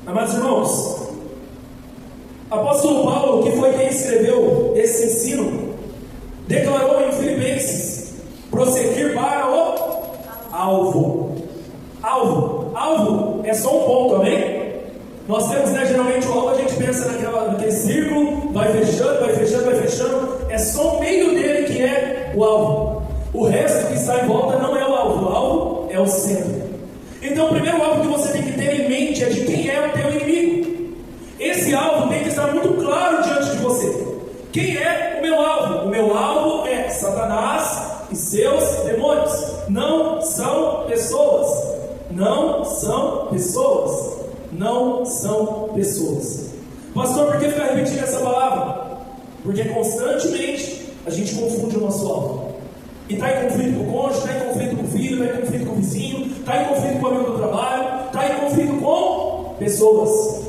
Amados irmãos, apóstolo Paulo, que foi quem escreveu esse ensino, declarou em Filipenses: prosseguir para o alvo. Alvo é só um ponto, amém? Nós temos, geralmente o alvo, a gente pensa naquele círculo, vai fechando, é só o meio dele que é o alvo. O resto que está em volta não é o alvo é o centro. Então o primeiro alvo que você tem que ter em mente é de quem é o teu inimigo. Esse alvo tem que estar muito claro diante de você. Quem é o meu alvo? O meu alvo é Satanás e seus demônios. Não são pessoas. Pastor, por que ficar repetindo essa palavra? Porque constantemente a gente confunde o nosso alvo. E está em conflito com o cônjuge, está em conflito com o filho, está em conflito com o vizinho, está em conflito com o amigo do trabalho, está em conflito com pessoas.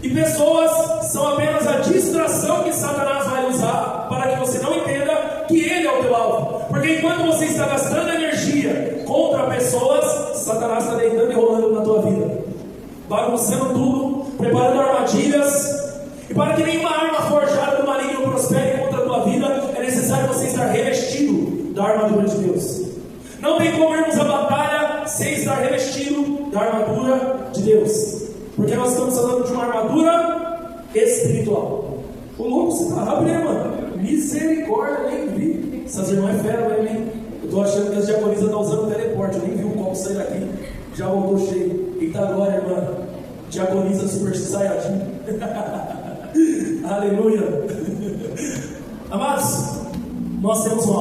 E pessoas são apenas a distração que Satanás vai usar para que você não entenda que ele é o teu alvo. Porque enquanto você está gastando energia contra pessoas, Satanás está deitando e rolando na tua vida, bagunçando tudo, preparando armadilhas. E para que nenhuma arma forjada do maligno prospere contra a tua vida, é necessário você estar revestido da armadura de Deus. Não tem como irmos à batalha sem estar revestido da armadura de Deus, porque nós estamos falando de uma armadura espiritual. O louco, você está rápido, né, mano? Misericórdia, nem vi. Essas irmãs é fera mesmo, hein? Eu estou achando que as diaconisas estão usando o teleporte. Eu nem vi o copo sair daqui, já voltou cheio. Eita glória, irmã. Diaconisa super saiyajin. Aleluia. Amados, nós temos um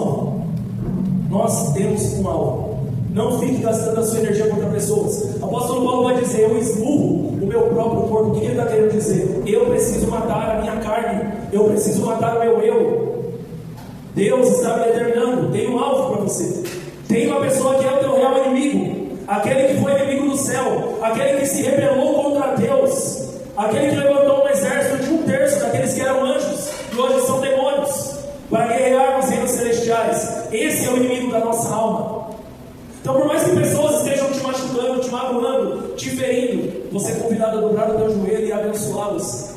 alvo. Não fique gastando a sua energia contra pessoas. O apóstolo Paulo vai dizer: eu esmurro o meu próprio corpo. O que ele está querendo dizer? Eu preciso matar a minha carne. Eu preciso matar o meu eu. Deus está me determinando. Tem um alvo para você. Tem uma pessoa que é o teu real inimigo. Aquele que foi inimigo do céu. Aquele que se rebelou contra Deus. Aquele que levantou um exército de 1/3 daqueles que eram anjos e hoje são demônios, para guerrear nos reinos celestiais. Esse é o inimigo da nossa alma. Então, por mais que pessoas estejam te machucando, te magoando, te ferindo, você é convidado a dobrar o teu joelho e abençoá-los.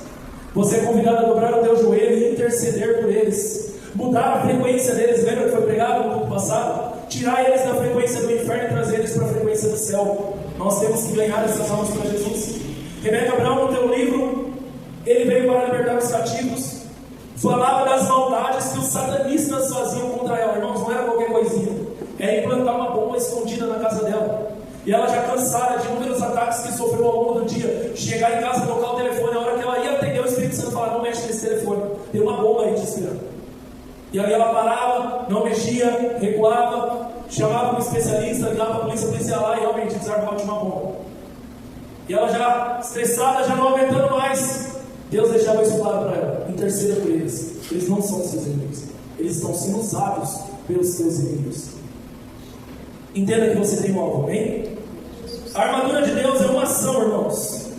Você é convidado a dobrar o teu joelho e interceder por eles, mudar a frequência deles. Lembra que foi pregado no culto passado? Tirar eles da frequência do inferno e trazer eles para a frequência do céu. Nós temos que ganhar essas almas para Jesus. Rebecca Brown, no teu livro, ele veio para libertar os cativos, falava das maldades que os satanistas faziam contra ela. Irmãos, não era qualquer coisinha, era implantar uma bomba escondida na casa dela. E ela, já cansada de inúmeros ataques que sofreu ao longo do dia, chegar em casa, tocar o telefone, a hora que ela ia atender, o Espírito Santo falava: não mexe nesse telefone, tem uma bomba aí te esperando. E aí ela parava, não mexia, recuava, chamava um especialista, ligava para a polícia ia lá e realmente desarmava de uma bomba. E ela, já estressada, já não aguentando mais, Deus deixava isso claro para ela: interceda por eles. Eles não são seus inimigos, eles estão sendo usados pelos seus inimigos. Entenda que você tem um alvo, amém? A armadura de Deus é uma ação, irmãos.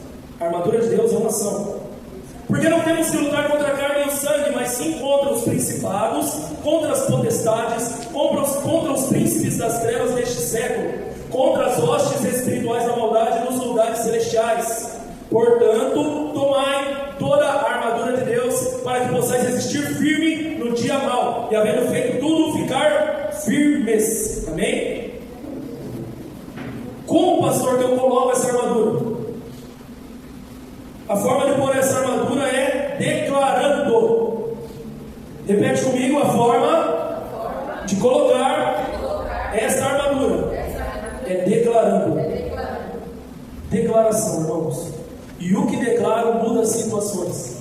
A armadura de Deus é uma ação. Porque não temos que lutar contra a carne e o sangue, mas sim contra os principados, contra as potestades, contra os príncipes das trevas deste século, contra as hostes espirituais da maldade nos lugares celestiais. Portanto, tomai toda a armadura de Deus, para que possais resistir firme no dia mau, e havendo feito tudo, ficar firmes. Amém? Como, pastor, que eu coloco essa armadura? A forma de pôr essa armadura é declarando. Repete comigo: a forma de colocar essa armadura é declarando. Declaração, irmãos. E o que declaro muda situações.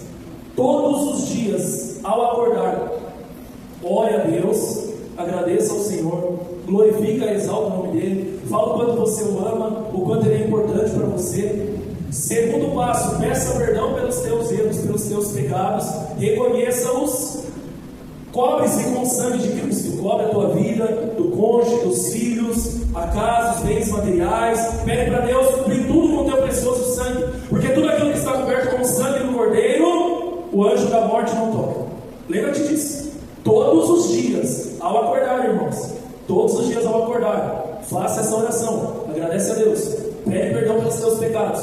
Todos os dias, ao acordar, ore a Deus, agradeça ao Senhor, glorifica e exalta o nome dEle, fala o quanto você o ama, o quanto Ele é importante para você. Segundo passo, peça perdão pelos teus erros, pelos teus pecados, reconheça-os, cobre-se com o sangue de Cristo, cobre a tua vida, do cônjuge, dos filhos, a casa, os bens materiais. Pede para Deus cobrir tudo com o teu precioso sangue, porque tudo aquilo que está coberto com o sangue do Cordeiro, o anjo da morte não toca. Lembra-te disso. Todos os dias, ao acordar, irmãos, todos os dias ao acordar, faça essa oração, agradece a Deus, pede perdão pelos teus pecados,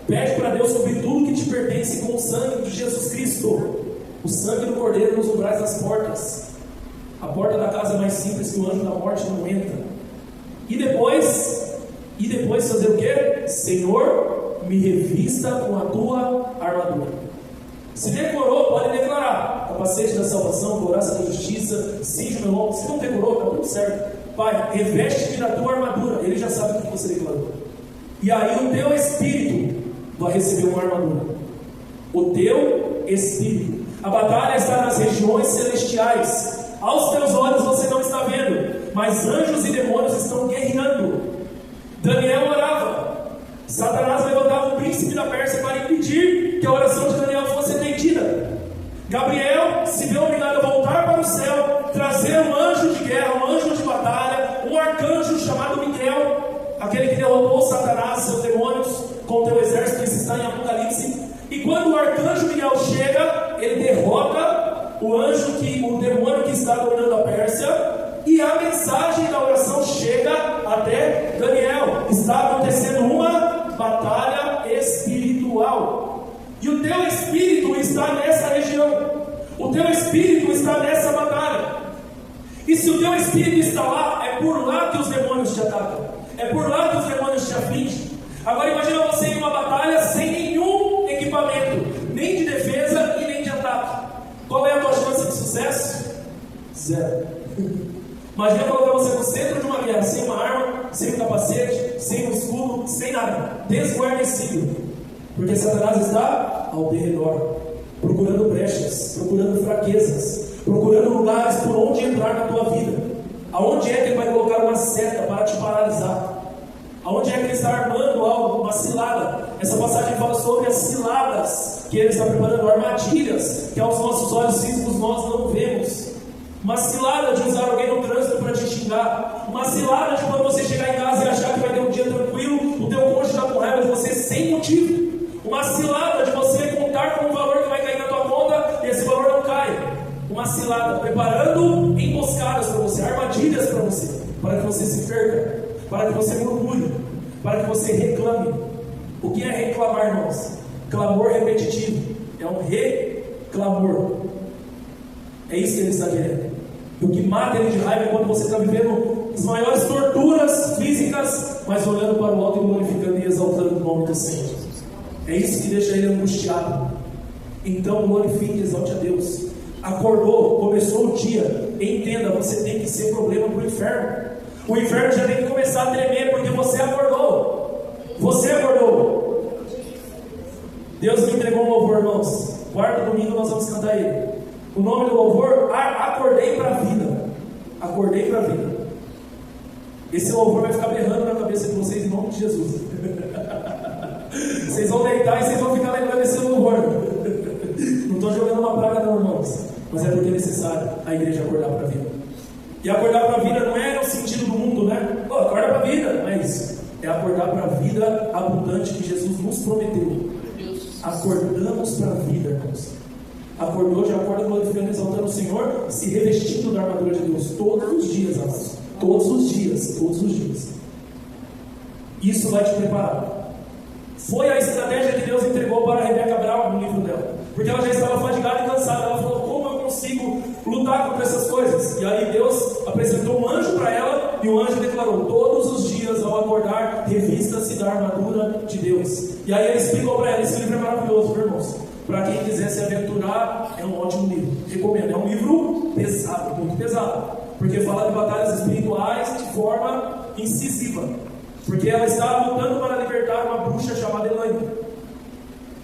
Pede para Deus cobrir tudo que te pertence com o sangue de Jesus Cristo. O sangue do Cordeiro nos umbrais das portas. A porta da casa é mais simples que o anjo da morte não entra. E depois fazer o quê? Senhor, me revista com a tua armadura. Se decorou, pode declarar: capacete da salvação, couraça da justiça, cinge meu lombo. Se não decorou, está tudo certo. Pai, reveste-me da tua armadura. Ele já sabe o que você declarou. E aí o teu espírito vai receber uma armadura. O teu espírito. A batalha está nas regiões celestiais. Aos teus olhos você não está vendo, mas anjos e demônios estão guerreando. Daniel orava. Satanás levantava o príncipe da Pérsia para impedir que a oração de Daniel fosse atendida. Gabriel se vê obrigado a voltar para o céu, trazer um anjo de guerra, um anjo de batalha, um arcanjo chamado Miguel, aquele que derrotou Satanás e seus demônios com o teu exército. Isso está em Apocalipse. E quando o arcanjo Miguel chega, ele derrota o demônio que está dominando a Pérsia, e a mensagem da oração chega até Daniel. Está acontecendo uma batalha espiritual, e o teu espírito está nessa região, o teu espírito está nessa batalha. E se o teu espírito está lá, é por lá que os demônios te atacam, é por lá que os demônios te afligem. Agora imagina você em uma batalha sem nenhum equipamento, nem de defesa e nem de ataque. Qual é a tua chance de sucesso? Zero. Imagina colocar você no centro de uma guerra, sem uma arma, sem um capacete, sem um escudo, sem nada, desguarnecido, porque Satanás está ao derredor, procurando brechas, procurando fraquezas, procurando lugares por onde entrar na tua vida. Aonde é que ele vai colocar uma seta para te paralisar? Aonde é que ele está armando algo, uma cilada? Essa passagem fala sobre as ciladas que ele está preparando, armadilhas que aos nossos olhos físicos nós não vemos. Uma cilada de usar alguém no trânsito para te xingar. Uma cilada de quando você chegar em casa e achar que vai ter um dia tranquilo, o teu cônjuge está com raiva de você sem motivo. Uma cilada de você contar com um valor que vai cair na tua conta e esse valor não cai. Uma cilada preparando emboscadas para você, armadilhas para você, para que você se perca, para que você murmure, para que você reclame. O que é reclamar, irmãos? Clamor repetitivo. É um reclamor. É isso que ele está querendo. E o que mata ele de raiva é quando você está vivendo as maiores torturas físicas, mas olhando para o alto e glorificando e exaltando o nome do Senhor. É isso que deixa ele angustiado. Então glorifique e exalte a Deus. Acordou, começou o dia. Entenda, você tem que ser problema para o inferno. O inferno já tem que começar a tremer porque você acordou. Você acordou. Deus me entregou um louvor, irmãos. Quarto domingo nós vamos cantar ele. O nome do louvor, Acordei para a Vida. Acordei para a Vida. Esse louvor vai ficar berrando na cabeça de vocês em nome de Jesus. Vocês vão deitar e vocês vão ficar lembrando desse louvor. Não estou jogando uma praga não, irmãos, mas é porque é necessário a igreja acordar para a vida. E acordar para a vida não é no sentido do mundo, né? Pô, acorda para a vida, não é isso. É acordar para a vida abundante que Jesus nos prometeu. Acordamos para a vida, irmãos. Acordou, já acorda glorificando, exaltando o Senhor, se revestindo da armadura de Deus todos os dias, amados. Todos os dias, todos os dias. Isso vai te preparar. Foi a estratégia que Deus entregou para a Rebeca Brown no livro dela, porque ela já estava fadigada e cansada. Ela falou: como eu consigo lutar contra essas coisas? E aí Deus apresentou um anjo para ela, e o anjo declarou: todos os dias ao acordar, revista-se da armadura de Deus. E aí ele explicou para ela: esse livro é maravilhoso, meus irmãos. Para quem quiser se aventurar, é um ótimo livro, recomendo. É um livro pesado, muito pesado, porque fala de batalhas espirituais de forma incisiva, porque ela está lutando para libertar uma bruxa chamada Elaine.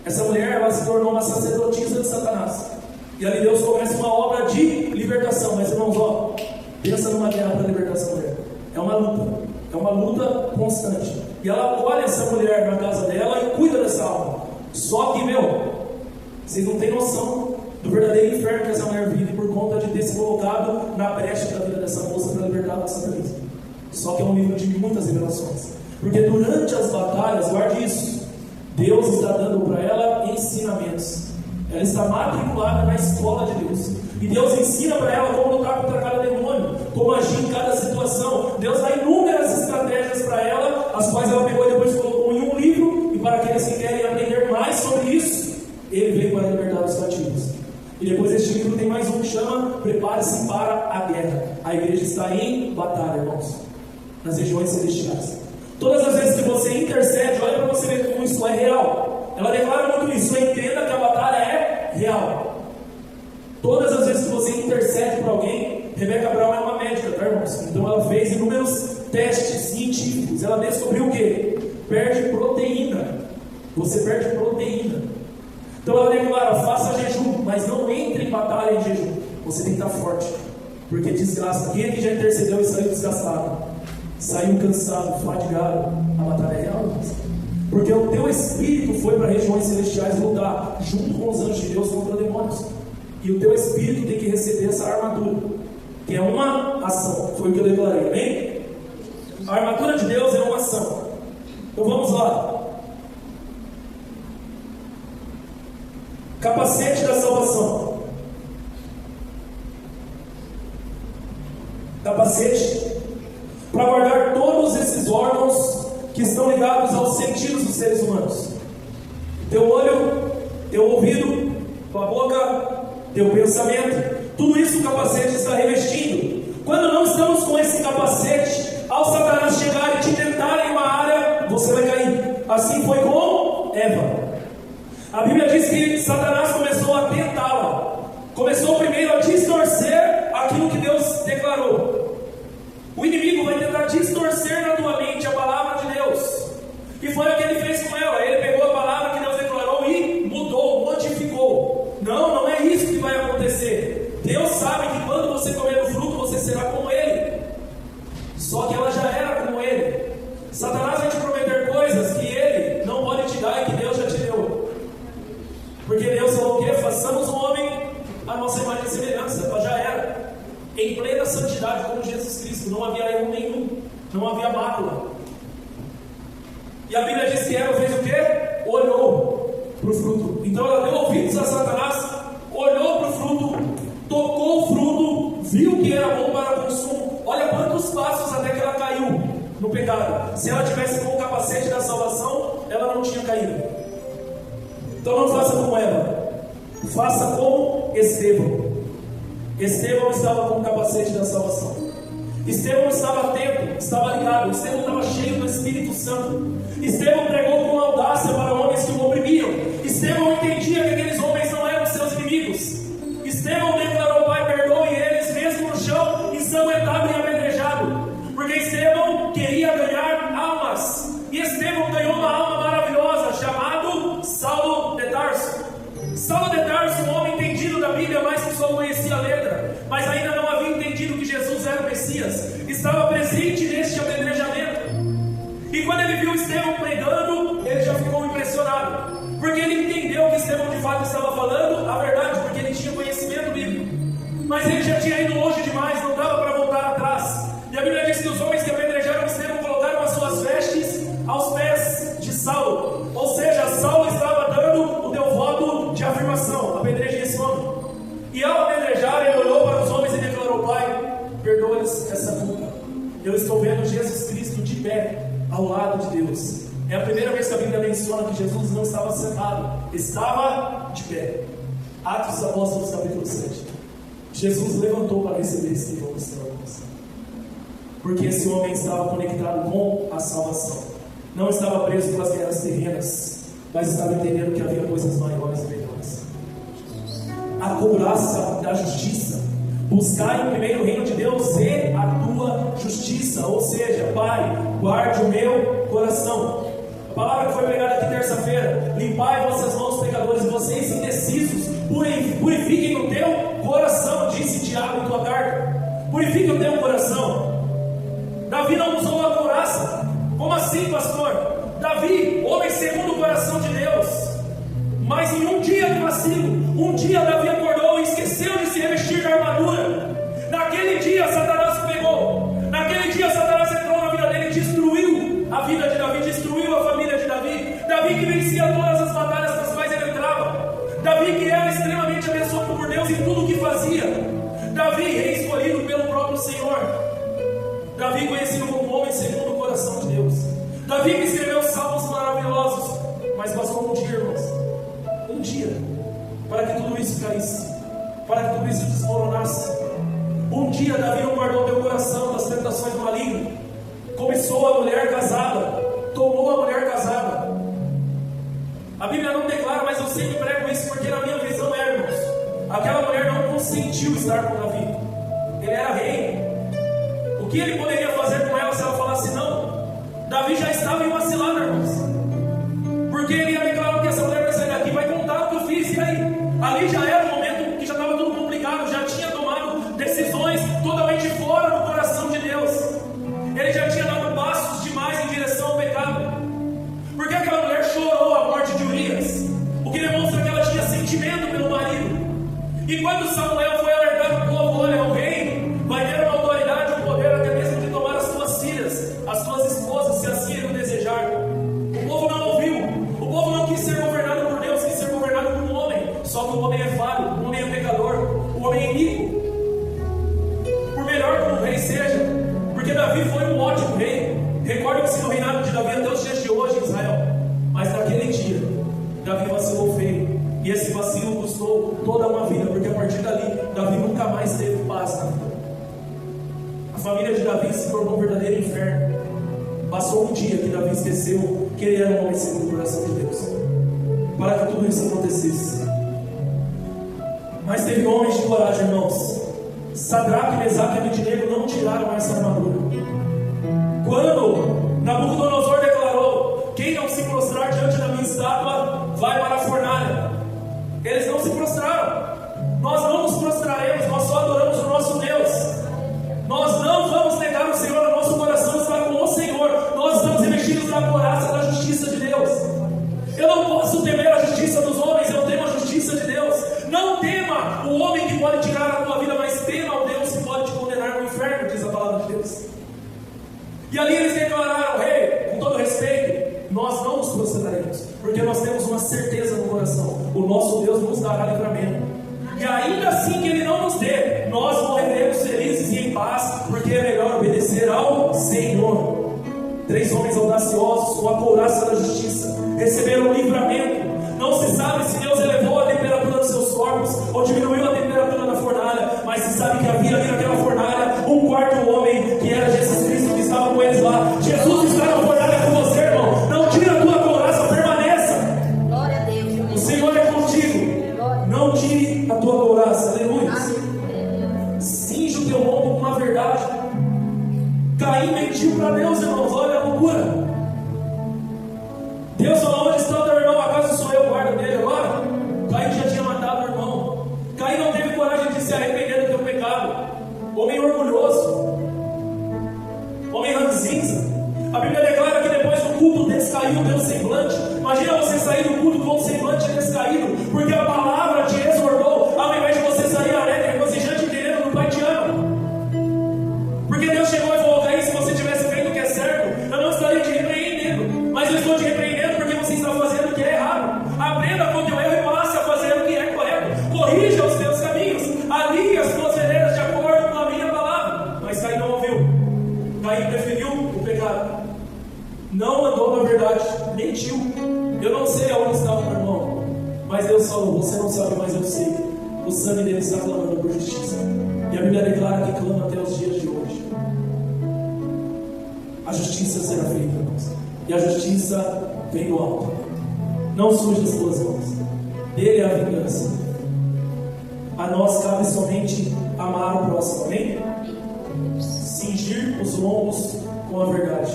Essa mulher, ela se tornou uma sacerdotisa de Satanás, e ali Deus começa uma obra de libertação. Mas irmãos, ó, pensa numa guerra para libertar essa mulher. É uma luta constante, e ela acolhe essa mulher na casa dela e cuida dessa alma. Só que, vocês não têm noção do verdadeiro inferno que essa mulher vive por conta de ter se colocado na brecha da vida dessa moça para libertar do satanismo. Só que é um livro de muitas revelações, porque durante as batalhas, guarde isso, Deus está dando para ela ensinamentos. Ela está matriculada na escola de Deus, e Deus ensina para ela como lutar contra cada demônio, como agir em cada situação. Deus dá inúmeras estratégias para ela, as quais ela pegou e depois colocou em um livro. E para aqueles que querem aprender mais sobre isso, ele veio para libertar os cativos. E depois este livro tem mais um que chama Prepare-se para a Guerra. A igreja está em batalha, irmãos, nas regiões celestiais. Todas as vezes que você intercede, olha para você ver como isso é real. Ela declara muito isso, entenda que a batalha é real. Todas as vezes que você intercede por alguém, Rebecca Brown é uma médica, tá, irmãos? Então ela fez inúmeros testes científicos. Ela descobriu o quê? Perde proteína. Você perde proteína. Então ela declara, faça jejum, mas não entre em batalha em jejum. Você tem que estar forte, porque desgasta. Quem aqui já intercedeu e saiu desgastado? Saiu cansado, fadigado? A batalha é real, irmãos. Porque o teu espírito foi para regiões celestiais lutar junto com os anjos de Deus contra demônios. E o teu espírito tem que receber essa armadura, que é uma ação. Foi o que eu declarei, amém? A armadura de Deus é uma ação. Então vamos lá. Capacete da salvação. Capacete para guardar todos esses órgãos que estão ligados aos sentidos dos seres humanos. Teu olho, teu ouvido, tua boca, teu pensamento, tudo isso o capacete está revestindo. Quando não estamos com esse capacete, ao Satanás chegar e te tentar em uma área, você vai cair. Assim foi com Eva. A Bíblia diz que Satanás começou a tentá-la. Começou primeiro a distorcer aquilo que Deus declarou. O inimigo vai tentar distorcer na tua mente a palavra de Deus. E foi o que ele fez com ela. Ele pegou a palavra que Deus declarou e mudou, modificou. Não é isso que vai acontecer. Deus sabe que quando você comer o fruto, você será como ele. Só que ela já era como ele. Satanás vai te prometer coisas que ele não pode te dar e que Deus já te deu. Porque Deus falou o quê? Façamos um homem à nossa imagem e semelhança. Ela já era em plena santidade, como Jesus Cristo. Não havia erro nenhum, não havia mácula. E a Bíblia diz que Eva fez o quê? Olhou para o fruto. Então ela deu ouvidos a Satanás, olhou para o fruto, tocou o fruto, viu que era bom para consumo. Olha quantos passos até que ela caiu no pecado. Se ela tivesse com o capacete da salvação, ela não tinha caído. Então não faça como Eva, faça como Estevão. Estevão estava com o capacete da salvação. Estevão estava atento, estava ligado. Estevão estava cheio do Espírito Santo. Estevão pregou com audácia para homens que o oprimiam. Estevão entendia que aqueles homens não eram seus inimigos. Estevão declarou: Pai, perdoe eles, mesmo no chão, ensanguentado e apedrejado. Porque Estevão queria ganhar almas. E Estevão ganhou uma alma maravilhosa, chamado Saulo de Tarso. Saulo de Tarso, um homem entendido da Bíblia, mas que só conhecia a letra, mas ainda não havia entendido que Jesus era o Messias, estava presente neste apedrejamento. E quando ele viu Estevão pregando, ele já ficou impressionado, porque ele entendeu que Estevão de fato estava falando a verdade, porque ele tinha conhecimento bíblico, mas ele já tinha ido longe demais, não dava para voltar atrás. E a Bíblia diz que os homens que apedrejaram Estevão colocaram as suas vestes aos pés de Saulo, ou seja, Saulo estava dando o teu voto de afirmação: apedrejem esse homem. E ao apedrejar, ele olhou para os homens e declarou: Pai, perdoa-lhes essa culpa. Eu estou vendo Jesus Cristo de pé ao lado de Deus. É a primeira vez que a Bíblia menciona que Jesus não estava sentado, estava de pé. Atos dos Apóstolos, capítulo 7. Jesus levantou para receber esse Estevão do céu, porque esse homem estava conectado com a salvação. Não estava preso pelas guerras terrenas, mas estava entendendo que havia coisas maiores e melhores. A couraça da justiça. Buscar em primeiro o reino de Deus e a tua justiça. Ou seja, Pai, guarde o meu coração. A palavra que foi pregada aqui terça-feira: limpai vossas mãos, pecadores, vocês indecisos, purifiquem o teu coração, disse Tiago em tua carta. Purifique o teu coração. Davi não usou a couraça. Como assim, pastor? Davi, homem segundo o coração de Deus, mas em um dia de vacilo, um dia Davi acordou e esqueceu de se revestir da armadura. Naquele dia Satanás o pegou. Naquele dia Satanás entrou na vida dele e destruiu a vida de Davi, destruiu a família de Davi. Davi que vencia todas as batalhas nas quais ele entrava. Davi que era extremamente abençoado por Deus em tudo o que fazia. Davi, rei escolhido pelo próprio Senhor. Davi conhecido como homem segundo o coração de Deus. Davi que escreveu salmos maravilhosos. Mas bastou um dia, irmãos. Um dia. Para que tudo isso caísse. Para que tudo isso desmoronasse. Um dia Davi não guardou teu coração das tentações do maligno. Começou a mulher casada. Tomou a mulher casada. A Bíblia não declara, mas eu sempre prego isso porque na minha visão é, irmãos. Aquela mulher não consentiu estar com Davi. Ele era rei. O que ele poderia fazer com ela se ela falasse não? Davi já estava envacilado, irmãos. Porque ele ia declarar que essa mulher vai sair daqui, vai contar o que eu fiz, e aí? Ali já era um momento que já estava tudo complicado, já tinha tomado decisões totalmente fora do coração de Deus. Ele já tinha dado passos demais em direção ao pecado. Porque aquela mulher chorou a morte de Urias, o que demonstra que ela tinha sentimento pelo marido. E quando Samuel foi alertar o povo, olha, o rei vai ter uma autoridade, um poder até mesmo de tomar as suas filhas, as suas esposas, se assim ele o desejar. O povo não ouviu. O povo não quis ser governado por Deus, quis ser governado por um homem. Só que o homem é falho, o homem é pecador, o homem é iníquo. Por melhor que o rei seja, porque Davi foi um ótimo rei. Recorde-se no reinado de Davi até os dias de hoje em Israel. Mas naquele dia, Davi vacilou feio. E esse vacilo custou toda uma vida, porque a partir dali, Davi nunca mais teve paz na vida. A família de Davi se tornou um verdadeiro inferno. Passou um dia que Davi esqueceu que ele era um homem segundo o coração de Deus, para que tudo isso acontecesse. Mas teve homens de coragem, irmãos. Sadraque, Mesaque e Abednego não tiraram essa armadura. Quando Nabucodonosor declarou: quem não se prostrar diante da minha estátua vai para a fornalha, eles não se prostraram. Nós não nos prostraremos, nós só adoramos o nosso Deus. Nós não vamos negar o Senhor, o nosso coração está com o Senhor. Nós estamos revestidos da couraça da justiça de Deus. Eu não posso temer a justiça dos homens, eu temo a justiça de Deus. Não tema o homem que pode tirar a tua vida, mas tema o Deus que pode te condenar no inferno, diz a palavra de Deus. E ali eles declararam: rei, com todo respeito, nós não nos prostraremos, porque nós temos uma certeza no coração: o nosso Deus nos dará livramento. E ainda assim que Ele não nos dê, nós morreremos felizes e em paz, porque é melhor obedecer ao Senhor. 3 homens audaciosos com a couraça da justiça receberam livramento. Não se sabe se Deus elevou a temperatura dos seus corpos ou diminuiu a temperatura da fornalha, mas se sabe que havia ali naquela fornalha um quarto homem, que era Jesus Cristo, que estava com eles lá. Jesus está na fornalha com você, irmão. Não tira a tua couraça, permaneça. Glória a Deus. O Senhor é contigo. Não tire a tua couraça, aleluia. Cinge o teu lombo com a verdade. Caim mentiu para Deus, irmãos, olha a loucura. Deus falou: onde está o teu irmão? Acaso sou eu o guarda dele agora? Caim já tinha matado o irmão. Caim não teve coragem de se arrepender do teu pecado. Homem orgulhoso, homem ranzinza. A Bíblia declara que depois do culto descaiu o teu semblante. Imagina você sair do culto com o semblante descaído, porque a palavra te exortou, ao invés de você sair alegre, regozijante, entendendo que o Pai te ama. Porque Deus chegou e falou: aí, se você tivesse feito o que é certo, eu não estaria te repreendendo, mas eu estou te repreendendo porque você está fazendo o que é errado. Aprenda com o teu erro e passe a fazer o que é correto. Corrija os teus caminhos, alinhe as tuas veredas de acordo com a minha palavra. Mas Caim não ouviu. Caim preferiu o pecado, não andou na verdade, mentiu. Eu não sei aonde estava o meu irmão, mas Deus falou: você não sabe, mas eu sei. O sangue dele está clamando por justiça. E a Bíblia declara que clama até os dias de hoje. A justiça será feita, irmãos. E a justiça vem do alto. Não suje as tuas mãos. Dele é a vingança. A nós cabe somente amar o próximo, amém? Cingir os lombos com a verdade.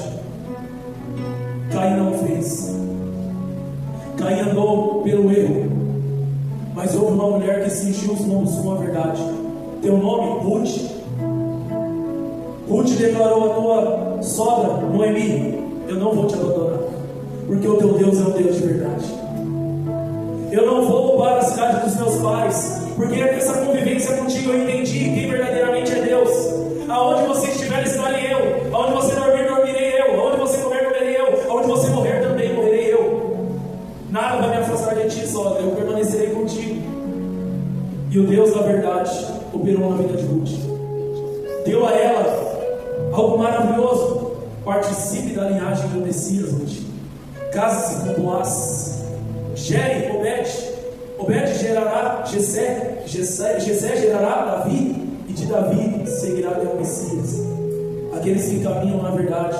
Caim não fez. Caim andou pelo erro. Mas houve uma mulher que cingiu os lombos com a verdade. Teu nome, Ruth. Ruth declarou à tua sogra, Noemi: eu não vou te abandonar, porque o teu Deus é um Deus de verdade. Eu não vou para a cidade dos meus pais, porque nessa convivência contigo eu entendi quem verdadeiramente é Deus. Aonde você estiver, estarei eu. Aonde você dormir, dormirei eu. Aonde você comer, comerei eu. Aonde você morrer, também morrerei eu. Nada vai me afastar de ti, sogra. Eu permanecerei contigo. E o Deus da verdade operou na vida de Ruth. Deu a ela algo maravilhoso. Participe da linhagem do Messias, Ruth. Case-se com Boaz. gere Obed. Obed gerará Jessé. Jessé gerará Davi. E de Davi seguirá o Messias. Aqueles que caminham na verdade,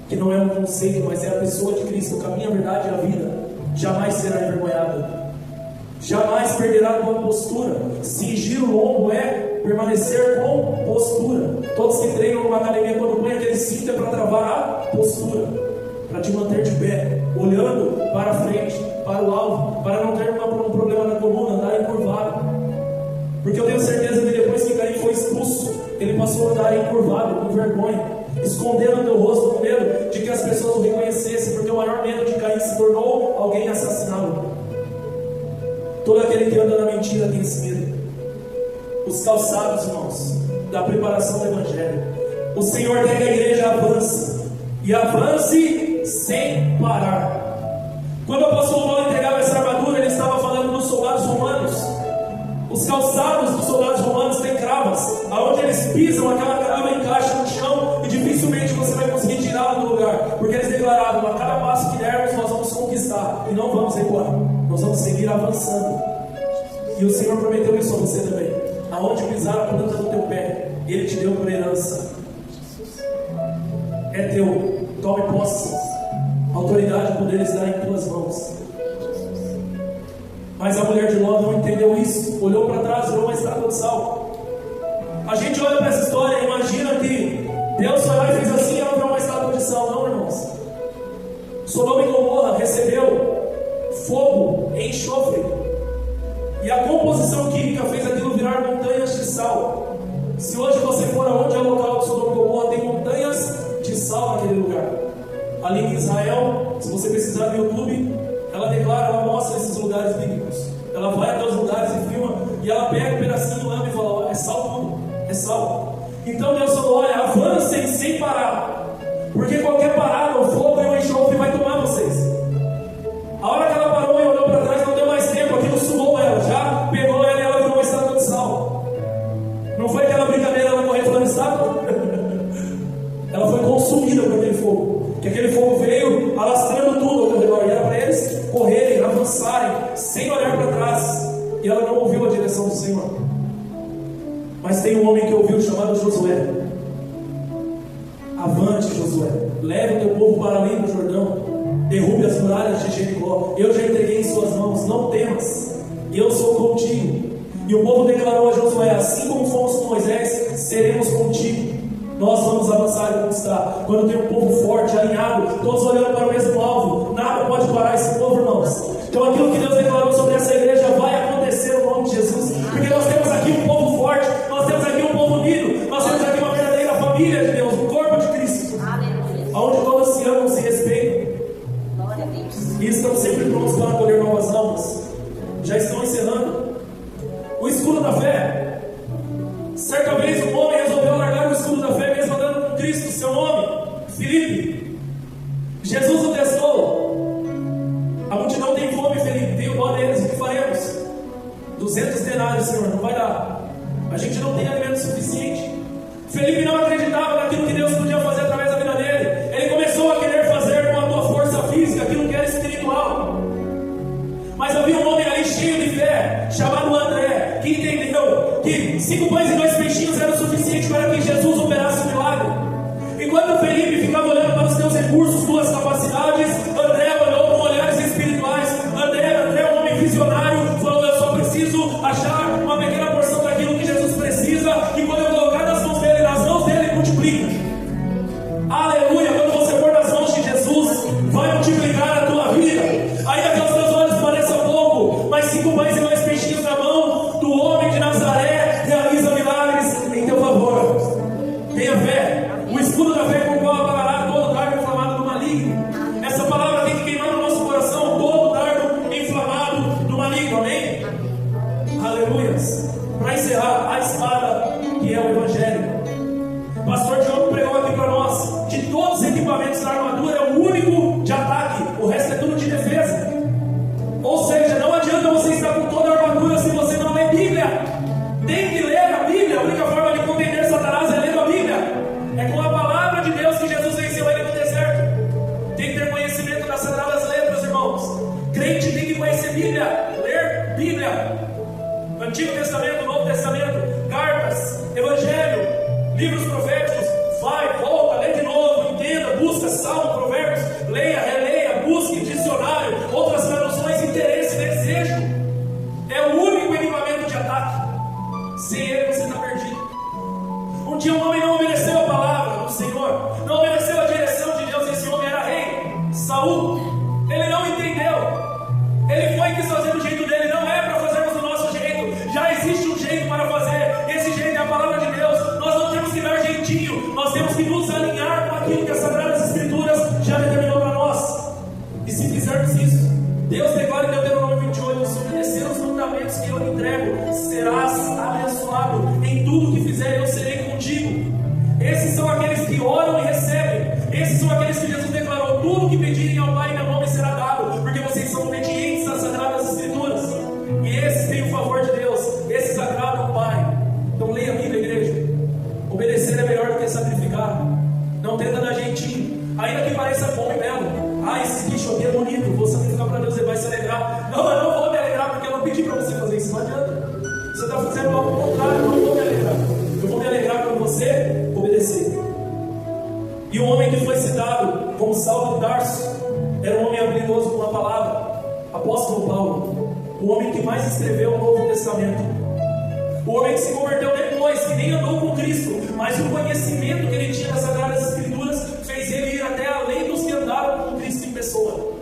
que não é um conceito, mas é a pessoa de Cristo, caminha a verdade e a vida, jamais será envergonhado, jamais perderá a boa postura. Cingir o lombo é permanecer com postura. Todos que treinam numa academia, quando põe aquele cinto, é para travar a postura, para te manter de pé, olhando para frente, para o alvo, para não ter um problema na coluna, andar encurvado. Porque eu tenho certeza que depois que Caim foi expulso, ele passou a andar encurvado, com vergonha, escondendo o teu rosto, com medo de que as pessoas o reconhecessem, porque o maior medo de Caim se tornou alguém assassiná-lo. Todo aquele que anda na mentira tem esse medo. Os calçados, irmãos, da preparação do Evangelho. O Senhor quer que a igreja avance, e avance sem parar. Quando o apóstolo Paulo entregava essa armadura, ele estava falando dos soldados romanos. Os calçados dos soldados romanos têm cravas, aonde eles pisam, aquela crava encaixa no chão e dificilmente você vai conseguir tirá-la do lugar, porque eles declaravam: a cada passo que dermos nós vamos conquistar e não vamos recuar, nós vamos seguir avançando. E o Senhor prometeu isso a você também: aonde pisar a planta do teu pé, Ele te deu por herança, é teu, tome posse, autoridade e poder está em tuas mãos. Mas a mulher de Ló não entendeu isso, olhou para trás, virou uma estátua de sal. A gente olha para essa história e imagina que Deus foi lá e fez assim e ela virou uma estátua de sal. Não, irmãos. Sodoma e Gomorra recebeu fogo e enxofre, e a composição química fez aquilo virar montanhas de sal. Se hoje você for aonde é o local de Sodoma e Gomorra, tem montanhas de sal naquele lugar. Ali em Israel, se você precisar no YouTube, ela declara, ela mostra esses lugares bíblicos. Ela vai até os lugares e filma, e ela pega um pedacinho de lama e fala: é sal tudo, é sal. Então Deus falou: olha, avancem sem parar, porque qualquer parada, o fogo e o enxofre vai tomar vocês. A hora que ela parou e olhou para trás, não deu mais tempo, aquilo sugou ela, já pegou ela e ela virou uma estátua de sal. Não foi aquela brincadeira, ela correu falando estátua. Ela foi consumida por aquele fogo, que aquele fogo veio alastrando tudo ao redor, e era para eles correrem, avançarem, sem olhar para trás. E ela não ouviu a direção do Senhor. Mas tem um homem que ouviu, chamado Josué. Avante, Josué, leve o teu povo para além do Jordão, derrube as muralhas de Jericó. Eu já entreguei em suas mãos, não temas, eu sou contigo. E o povo declarou a Josué: assim como fomos com Moisés, seremos contigo. Nós vamos avançar e conquistar. Quando tem um povo forte, alinhado, todos olhando para o mesmo alvo, nada pode parar esse povo, irmãos. Então aquilo que Deus declarou sobre essa igreja vai acontecer no nome de Jesus, porque nós temos aqui um povo forte, nós temos aqui um povo unido, nós temos aqui uma verdadeira família de Deus, o corpo de Cristo, onde todos se amam, se respeitam e estão sempre prontos para acolher novas almas. Já estão encerrando. O escudo da fé. Certa vez um homem resolveu largar o escudo da fé, mesmo andando com Cristo. Seu nome? Filipe. Jesus o testou. A multidão tem fome, Filipe, tem o dó deles, o que faremos? 200 denários, Senhor, não vai dar. A gente não tem alimento suficiente. Filipe não acreditava naquilo que Deus podia fazer através da vida dele. Ele começou a querer fazer com a tua força física aquilo que era espiritual. Mas havia um homem ali cheio de fé, chamado André, que entendeu que 5 pães e 2 peixinhos era o suficiente para que Jesus operasse o milagre. Enquanto Felipe ficava olhando para os teus recursos, tuas capacidades, André olhou com olhares espirituais. André, um homem visionário, falou: eu só preciso achar uma pequena porção daquilo que Jesus precisa, e quando eu colocar nas mãos dele, multiplica. Aleluia! Quando você pôr nas mãos de Jesus, vai multiplicar a tua vida. Ainda que aos teus olhos pareça pouco, mas 5 pães e 2 peixinhos na mão do homem de Nazaré realiza milagres em teu favor. Tenha fé. O escudo da fé com o qual apagará todo dardo inflamado do maligno. Essa palavra tem que queimar no nosso coração, todo dardo inflamado do maligno. Amém? Aleluias. Para encerrar, a espada que é o Evangelho. Pastor Diogo pregou aqui para nós: de todos os equipamentos da armadura, é o único de ataque, o resto é tudo de defesa. Ou seja, não adianta você estar com toda a armadura se você não lê Bíblia. Tem que ler a Bíblia. A única forma de compreender Satanás é lendo a Bíblia. É com a palavra de Deus que Jesus venceu ele no deserto. Tem que ter conhecimento das sagradas letras, irmãos. Crente tem que conhecer Bíblia, Antigo Testamento, Novo Testamento, cartas, Evangelho, livros proféticos. Vai, volta, lê de novo, entenda, busca Salmo, Provérbios, leia, releia, busque dicionário, outras traduções, interesse, desejo. É o único equipamento de ataque. Sem ele você está perdido. Um dia um homem não obedeceu a palavra do Senhor, não obedeceu a direção de Deus. Esse homem era rei, Saul. Ele não entendeu. Ele foi e quis fazer do jeito dele. Não é para fazermos do nosso jeito. Já existe um jeito para fazer. Esse jeito é a palavra de Deus. Nós não temos que dar jeitinho. Nós temos que nos alinhar com aquilo que as Sagradas Escrituras já determinou para nós. E se fizermos isso, Deus declara em Deuteronômio 28: se obedecer os mandamentos que eu lhe entrego, serás abençoado. Em tudo que fizer, eu serei contigo. Esses são aqueles que oram e recebem. Esses são aqueles que Jesus declarou: tudo que pedirem ao Pai em meu nome será dado, porque vocês são obedientes às Sagradas Escrituras. E esses têm o favor de Deus, esses agradam o Pai. Então leia a Bíblia, igreja. Obedecer é melhor do que sacrificar. Não tenta dar jeitinho, ainda que pareça bom e belo. Esse bicho aqui é bonito, vou sacrificar para Deus, ele vai se alegrar. Não, eu não vou me alegrar, porque eu não pedi para você fazer isso. Não adianta. Você está fazendo algo contrário, eu não vou me alegrar. Eu vou me alegrar quando você obedecer. E o homem que foi citado como Saulo de Tarso era um homem habilidoso com a palavra. Apóstolo Paulo, o homem que mais escreveu o Novo Testamento, o homem que se converteu depois, que nem andou com Cristo, mas o conhecimento que ele tinha das Sagradas Escrituras fez ele ir até além dos que andaram com Cristo em pessoa.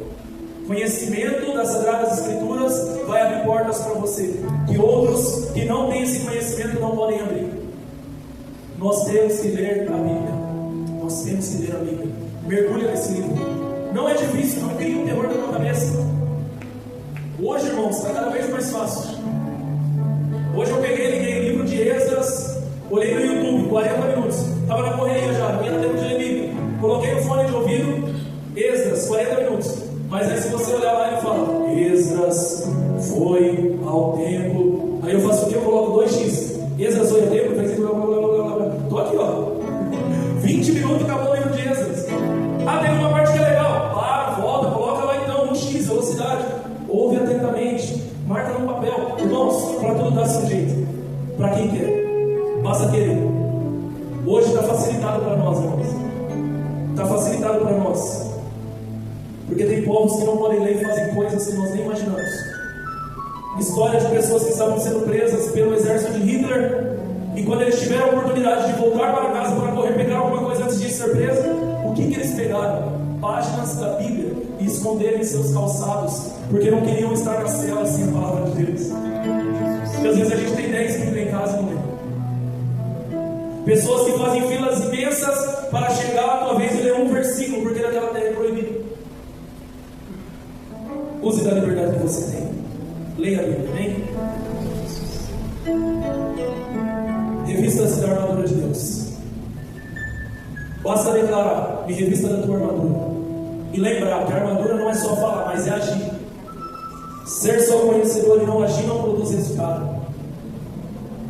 Conhecimento das Sagradas Escrituras vai abrir portas para você, que outros que não têm esse conhecimento não podem abrir. Nós temos que ler a Bíblia. Nós temos que ler a Bíblia. Mergulha nesse livro. Não é difícil, não cria um terror na tua cabeça. Hoje, irmãos, está cada vez mais fácil. Hoje eu peguei, liguei o livro de Esdras, olhei no YouTube, 40 minutos. Estava na correria já, não ia ter tempo de ler Bíblia. Coloquei o fone de ouvido, Esdras, 40 minutos. Mas aí se você olhar lá, ele fala: Esdras foi ao templo. Aí eu faço o que? Eu coloco 2x. Esdras foi ao templo, faz isso, blá blá blá blá blá. Estou aqui, ó. 20 minutos acabou o livro de Esdras. Tem uma parte que é legal. Para, volta, coloca lá então, 1x, velocidade. Ouve atentamente, marca no papel. Irmãos, para tudo dá seu jeito. Para quem quer, basta querer. Hoje está facilitado para nós, irmãos. Está facilitado para nós. Porque tem povos que não podem ler e fazem coisas que nós nem imaginamos. História de pessoas que estavam sendo presas pelo exército de Hitler, e quando eles tiveram a oportunidade de voltar para casa para correr pegar alguma coisa antes de ser presa, o que eles pegaram? Páginas da Bíblia e esconderam em seus calçados, porque não queriam estar na cela sem a palavra de Deus. Porque às vezes a gente tem 10 Bíblias em casa e não lê. Pessoas que fazem filas imensas para chegar a tua vez e ler um versículo, porque naquela terra é proibido. Use da liberdade que você tem. Leia a Bíblia, amém? Revista-se da armadura de Deus. Basta declarar: me revista da tua armadura. E lembrar que a armadura não é só falar, mas é agir. Ser só conhecedor e não agir não produz resultado.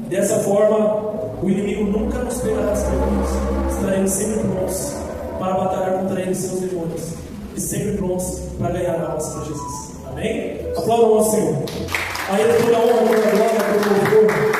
Dessa forma, o inimigo nunca nos pegará desprevenidos. Estaremos sempre prontos para batalhar contra ele e seus demônios, e sempre prontos para ganhar almas para Jesus. Amém? Aplauda o nosso Senhor. A Ele toda a honra, toda a glória, toda a louvor.